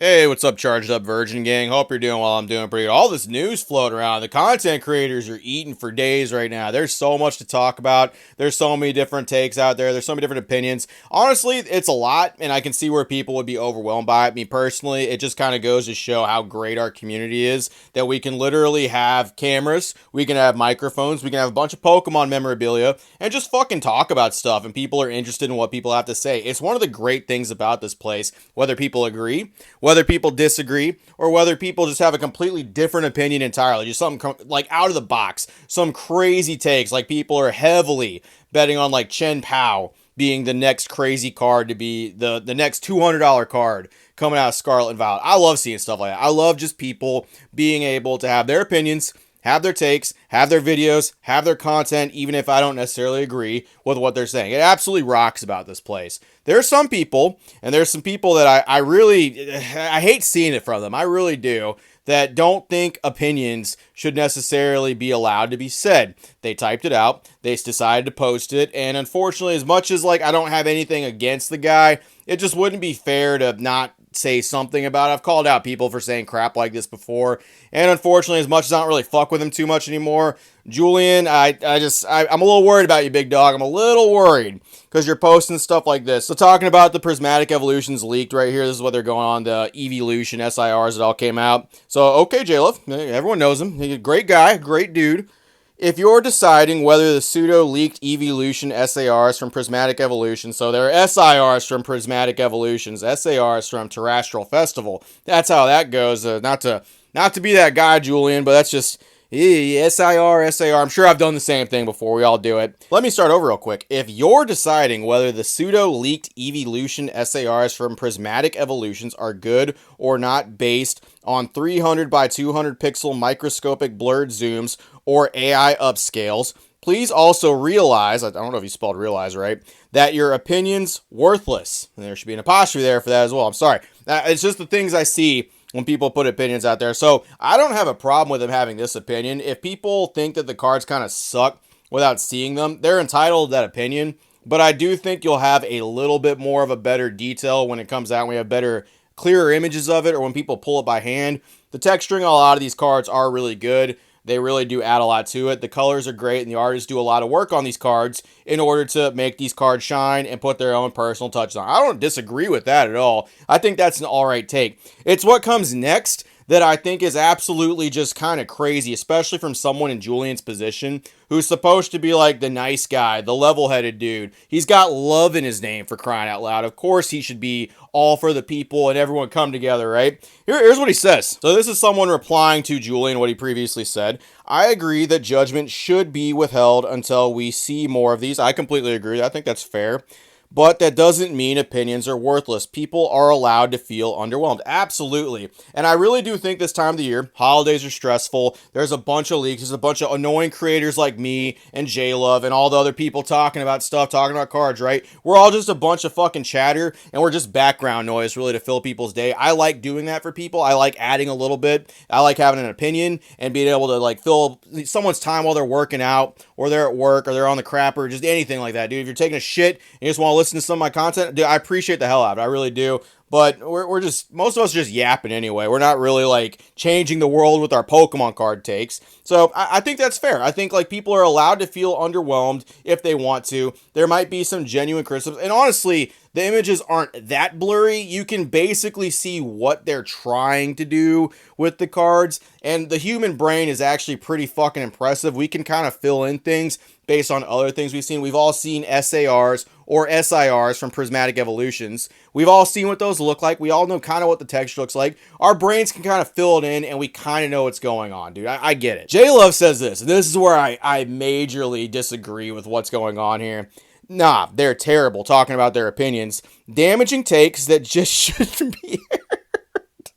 Hey, what's up, Charged Up Virgin Gang? Hope you're doing well. I'm doing pretty good. All this news floating around. The content creators are eating for days right now. There's so much to talk about. There's so many different takes out there. There's so many different opinions. Honestly, it's a lot, and I can see where people would be overwhelmed by it. Me personally, it just kind of goes to show how great our community is that we can literally have cameras, we can have microphones, we can have a bunch of Pokemon memorabilia, and just fucking talk about stuff, and people are interested in what people have to say. It's one of the great things about this place, whether people agree, whether people disagree, or whether people just have a completely different opinion entirely. Just something like out of the box, some crazy takes. Like people are heavily betting on like Chen Pao being the next crazy card to be the next $200 card coming out of Scarlet and Violet. I love seeing stuff like that. I love just people being able to have their opinions, have their takes, have their videos, have their content, even if I don't necessarily agree with what they're saying. It absolutely rocks about this place. There are some people, and there's some people that I really, I hate seeing it from them. I really do, that don't think opinions should necessarily be allowed to be said. They typed it out, they decided to post it, and unfortunately, as much as like I don't have anything against the guy, it just wouldn't be fair to not say something about it. I've called out people for saying crap like this before, and unfortunately, as much as I don't really fuck with him too much anymore, Julian, I'm a little worried about you, big dog. I'm a little worried because you're posting stuff like this. So talking about the Prismatic Evolutions leaked right here, this is what they're going on, the Evolution SIRs that all came out. So, okay, J-Love, everyone knows him. He's a great guy, great dude. If you're deciding whether the pseudo-leaked Evolution SARs from Prismatic Evolution, so there are SIRs from Prismatic Evolutions, SARs from Terrestrial Festival, that's how that goes. Not to be that guy, Julian, but that's just SIR, SAR. I'm sure I've done the same thing before. We all do it. Let me start over real quick. If you're deciding whether the pseudo-leaked Evolution SARs from Prismatic Evolutions are good or not based on 300 by 200 pixel microscopic blurred zooms or AI upscales, please also realize, I don't know if you spelled realize right, that your opinion's worthless. And there should be an apostrophe there for that as well. I'm sorry. It's just the things I see when people put opinions out there. So I don't have a problem with them having this opinion. If people think that the cards kind of suck without seeing them, they're entitled to that opinion. But I do think you'll have a little bit more of a better detail when it comes out. We have better, clearer images of it, or when people pull it by hand. The texturing on a lot of these cards are really good. They really do add a lot to it. The colors are great, and the artists do a lot of work on these cards in order to make these cards shine and put their own personal touch on. I don't disagree with that at all. I think that's an alright take. It's what comes next that I think is absolutely just kind of crazy, especially from someone in Julian's position who's supposed to be like the nice guy, the level-headed dude. He's got love in his name, for crying out loud. Of course he should be all for the people and everyone come together, right? Here's what he says. So this is someone replying to Julian, what he previously said. I agree that judgment should be withheld until we see more of these. I completely agree. I think that's fair. But that doesn't mean opinions are worthless. People are allowed to feel underwhelmed. Absolutely. And I really do think this time of the year, holidays are stressful. There's a bunch of leaks. There's a bunch of annoying creators like me and J-Love and all the other people talking about stuff, talking about cards, right? We're all just a bunch of fucking chatter, and we're just background noise really to fill people's day. I like doing that for people. I like adding a little bit. I like having an opinion and being able to like fill someone's time while they're working out or they're at work or they're on the crapper or just anything like that, dude. If you're taking a shit and you just want to listen to some of my content, dude, I appreciate the hell out of it. I really do. But we're just, most of us are just yapping anyway. We're not really like changing the world with our Pokemon card takes. So I think that's fair. I think like people are allowed to feel underwhelmed if they want to. There might be some genuine criticisms. And honestly, the images aren't that blurry. You can basically see what they're trying to do with the cards. And the human brain is actually pretty fucking impressive. We can kind of fill in things based on other things we've seen. We've all seen SARs or SIRs from Prismatic Evolutions. We've all seen what those look like. We all know kind of what the texture looks like. Our brains can kind of fill it in, and we kind of know what's going on, dude. I get it. J-Love says this, and this is where I majorly disagree with what's going on here. Nah, they're terrible, talking about their opinions. Damaging takes that just shouldn't be aired.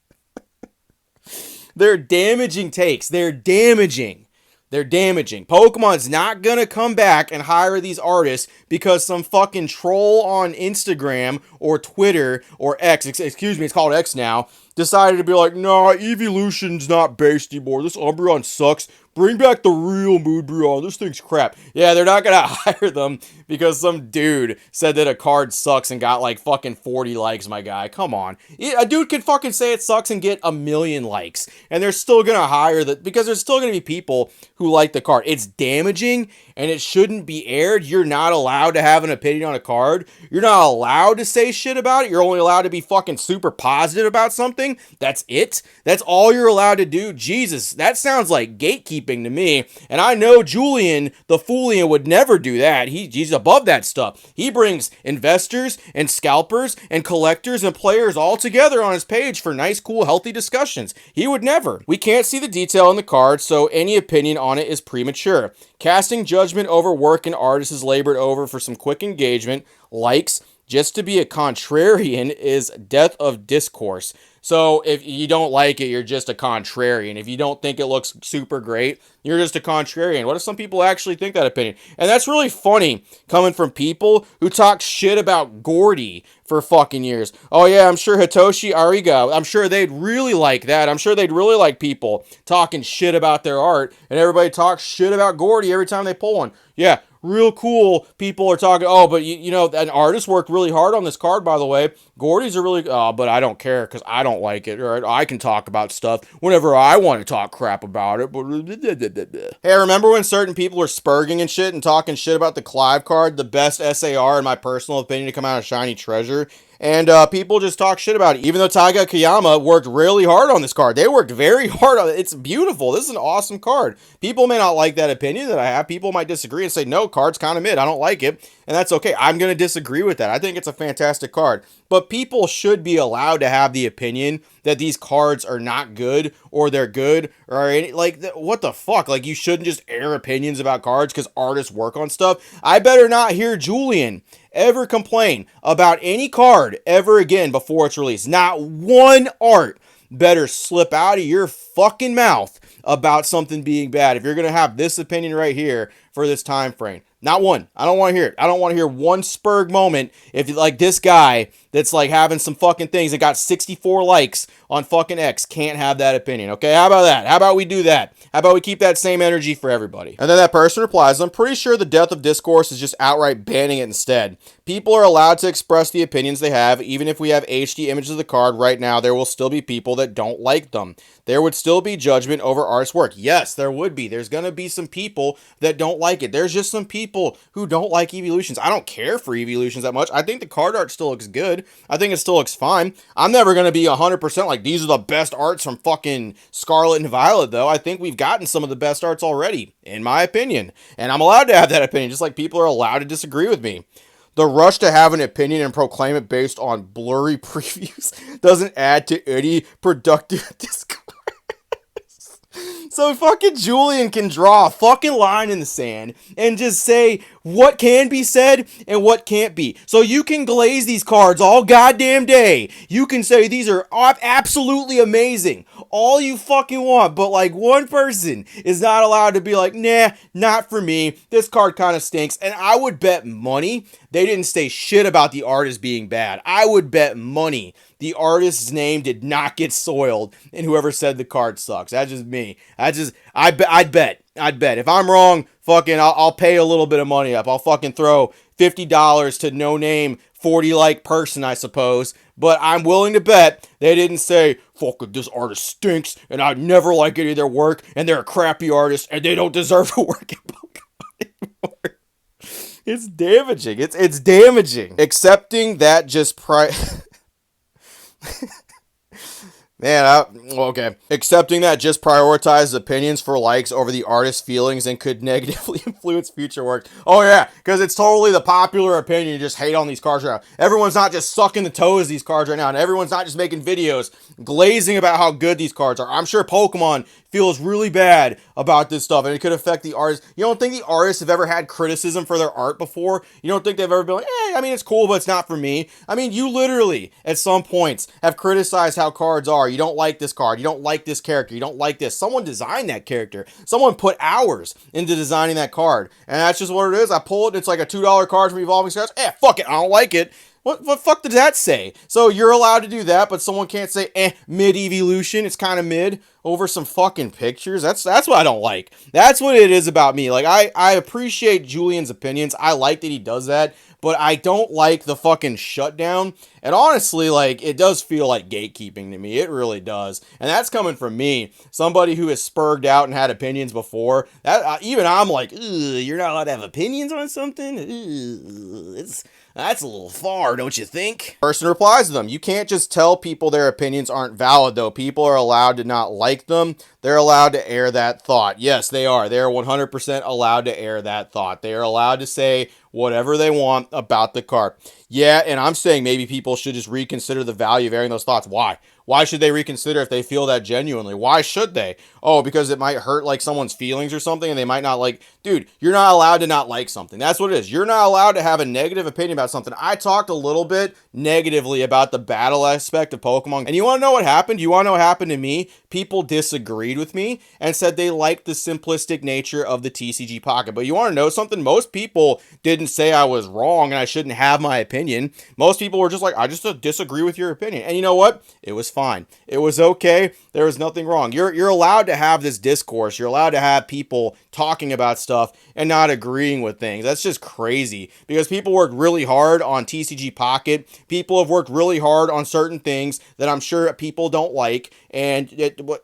They're damaging takes. They're damaging. They're damaging. Pokemon's not gonna come back and hire these artists because some fucking troll on Instagram or Twitter or X, excuse me, it's called X now, decided to be like, nah, Evolution's not based anymore. This Umbreon sucks. bring back the real Mood Brew. This thing's crap. Yeah, they're not gonna hire them because some dude said that a card sucks and got like fucking 40 likes, my guy. Come on. A dude could fucking say it sucks and get a million likes, and they're still gonna hire that because there's still gonna be people who like the card. It's damaging and it shouldn't be aired. You're not allowed to have an opinion on a card. You're not allowed to say shit about it. You're only allowed to be fucking super positive about something. That's it. That's all you're allowed to do. Jesus, that sounds like gatekeeping to me. And I know Julian, the Foolian, would never do that. He's above that stuff. He brings investors and scalpers and collectors and players all together on his page for nice, cool, healthy discussions. He would never. We can't see the detail in the card, so any opinion on it is premature. Casting judgment over work an artist has labored over for some quick engagement, likes, just to be a contrarian is death of discourse. So if you don't like it, you're just a contrarian. If you don't think it looks super great, you're just a contrarian. What if some people actually think that opinion? And that's really funny coming from people who talk shit about Gordy for fucking years. Oh yeah, I'm sure Hitoshi Ariga, I'm sure they'd really like that. I'm sure they'd really like people talking shit about their art, and everybody talks shit about Gordy every time they pull one. Yeah, real cool people are talking, oh, but you know, an artist worked really hard on this card, by the way. Gordy's are really, but I don't care because I don't like it. Or I can talk about stuff whenever I want to talk crap about it. Hey, remember when certain were spurging and shit and talking shit about the Clive card, the best SAR in my personal opinion to come out of Shiny Treasure? And people just talk shit about it. Even though Taiga Kayama worked really hard on this card. They worked very hard on it. It's beautiful. This is an awesome card. People may not like that opinion that I have. People might disagree and say, no, card's kind of mid. I don't like it. And that's okay. I'm going to disagree with that. I think it's a fantastic card. But people should be allowed to have the opinion that these cards are not good or they're good or any, like, what the fuck? Like, you shouldn't just air opinions about cards because artists work on stuff. I better not hear Julian ever complain about any card ever again before it's released. Not one art better slip out of your fucking mouth about something being bad if you're going to have this opinion right here for this time frame. Not one. I don't want to hear it. I don't want to hear one spurg moment if like this guy that's like having some fucking things and got 64 likes on fucking X can't have that opinion. Okay, how about that? How about we do that? How about we keep that same energy for everybody? And then that person replies, I'm pretty sure the death of discourse is just outright banning it instead. People are allowed to express the opinions they have. Even if we have HD images of the card right now, there will still be people that don't like them. There would still be judgment over artist's work. Yes, there would be. There's going to be some people that don't like it. There's just some people who don't like Evolutions. I don't care for Evolutions that much. I think the card art still looks good. I think it still looks fine. I'm never going to be 100% like these are the best arts from fucking Scarlet and Violet, though. I think we've gotten some of the best arts already, in my opinion. And I'm allowed to have that opinion, just like people are allowed to disagree with me. The rush to have an opinion and proclaim it based on blurry previews doesn't add to any productive discourse. So fucking Julian can draw a fucking line in the sand and just say what can be said and what can't be. So you can glaze these cards all goddamn day. You can say these are absolutely amazing. All you fucking want. But like one person is not allowed to be like, nah, not for me. This card kind of stinks. And I would bet money they didn't say shit about the artist being bad. I would bet money the artist's name did not get soiled and whoever said the card sucks. That's just me. I'd bet. If I'm wrong, fucking, I'll pay a little bit of money up. I'll fucking throw $50 to no name 40 like person, I suppose. But I'm willing to bet they didn't say, fucking, this artist stinks and I'd never like any of their work and they're a crappy artist and they don't deserve to work in Pokemon anymore. It's damaging. It's damaging. Accepting that just Man, okay. Accepting that just prioritizes opinions for likes over the artist's feelings and could negatively influence future work. Oh yeah, because it's totally the popular opinion. You just hate on these cards right now. Everyone's not just sucking the toes these cards right now, and everyone's not just making videos glazing about how good these cards are. I'm sure Pokemon feels really bad about this stuff, and it could affect the artists. You don't think the artists have ever had criticism for their art before? You don't think they've ever been like, I mean, it's cool, but it's not for me. I mean, you literally, at some points, have criticized how cards are. You don't like this card. You don't like this character. You don't like this. Someone designed that character. Someone put hours into designing that card, and that's just what it is. I pull it. It's like a $2 card from Evolving Stars. Fuck it. I don't like it. What fuck did that say? So you're allowed to do that, but someone can't say, mid-evolution, it's kind of mid, over some fucking pictures? That's what I don't like. That's what it is about me. Like, I appreciate Julian's opinions. I like that he does that, but I don't like the fucking shutdown. And honestly, like, it does feel like gatekeeping to me. It really does. And that's coming from me, somebody who has spurged out and had opinions before. That even I'm like, you're not allowed to have opinions on something? That's a little far, don't you think? Person replies to them. You can't just tell people their opinions aren't valid, though. People are allowed to not like them. They're allowed to air that thought. Yes, they are. They are 100% allowed to air that thought. They are allowed to say whatever they want about the cart. Yeah, and I'm saying maybe people should just reconsider the value of airing those thoughts. Why? Why should they reconsider if they feel that genuinely? Why should they? Oh, because it might hurt like someone's feelings or something and they might not like. Dude, you're not allowed to not like something. That's what it is. You're not allowed to have a negative opinion about something. I talked a little bit negatively about the battle aspect of Pokemon. And you want to know what happened? You want to know what happened to me? People disagreed with me and said they liked the simplistic nature of the TCG Pocket. But you want to know something? Most people didn't say I was wrong and I shouldn't have my opinion. Most people were just like, I just disagree with your opinion. And you know what? It was fine. It was okay. There was nothing wrong. You're allowed to have this discourse. You're allowed to have people talking about stuff and not agreeing with things. That's just crazy because people worked really hard on TCG Pocket. People have worked really hard on certain things that I'm sure people don't like. And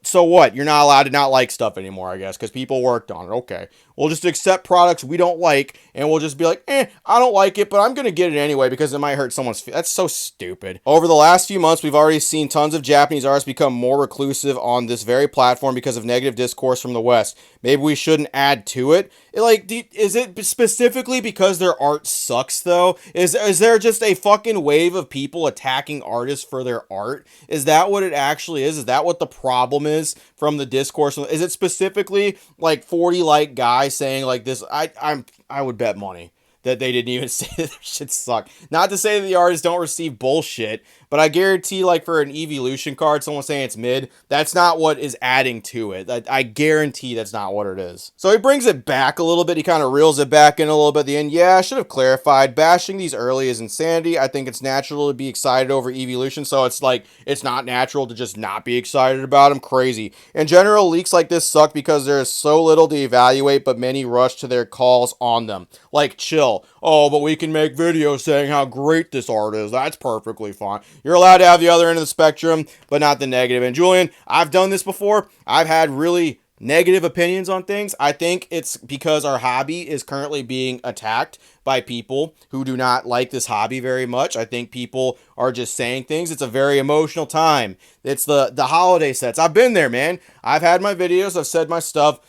so what? You're not allowed to not like stuff anymore, I guess, because people worked on it. Okay. We'll just accept products we don't like, and we'll just be like, I don't like it, but I'm going to get it anyway because it might hurt someone's feelings. That's so stupid. Over the last few months, we've already seen tons of Japanese artists become more reclusive on this very platform because of negative discourse from the West. Maybe we shouldn't add to it. Is it specifically because their art sucks, though? Is there just a fucking wave of people attacking artists for their art? Is that what it actually is? Is that what the problem is from the discourse? Is it specifically like 40 like guys saying like this? I would bet money that they didn't even say that their shit sucked. Not to say that the artists don't receive bullshit, but I guarantee, like, for an evolution card, someone saying it's mid, that's not what is adding to it. I guarantee that's not what it is. So he brings it back a little bit. He kind of reels it back in a little bit at the end. Yeah, I should have clarified. Bashing these early is insanity. I think it's natural to be excited over evolution, so it's like, it's not natural to just not be excited about them. Crazy. In general, leaks like this suck because there is so little to evaluate, but many rush to their calls on them. Like, chill. Oh, but we can make videos saying how great this art is. That's perfectly fine. You're allowed to have the other end of the spectrum, but not the negative. And Julian, I've done this before. I've had really negative opinions on things. I think it's because our hobby is currently being attacked by people who do not like this hobby very much. I think people are just saying things. It's a very emotional time. It's the holiday sets. I've been there, man. I've had my videos. I've said my stuff.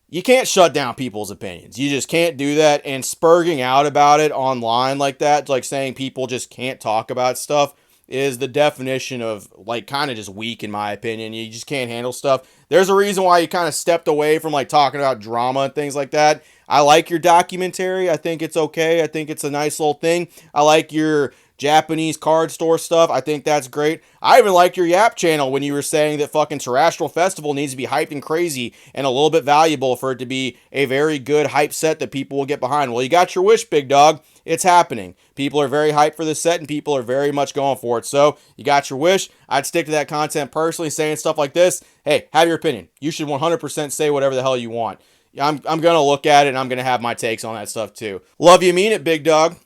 You can't shut down people's opinions. You just can't do that. And spurging out about it online like that, like saying people just can't talk about stuff, is the definition of, like, kind of just weak, in my opinion. You just can't handle stuff. There's a reason why you kind of stepped away from, like, talking about drama and things like that. I like your documentary. I think it's okay. I think it's a nice little thing. I like your Japanese card store stuff. I think that's great. I even liked your Yap channel when you were saying that fucking Terrestrial Festival needs to be hyped and crazy and a little bit valuable for it to be a very good hype set that people will get behind. Well, you got your wish, big dog. It's happening. People are very hyped for this set and people are very much going for it. So you got your wish. I'd stick to that content personally, saying stuff like this. Hey, have your opinion. You should 100% say whatever the hell you want. I'm going to look at it and I'm going to have my takes on that stuff too. Love you, mean it, big dog.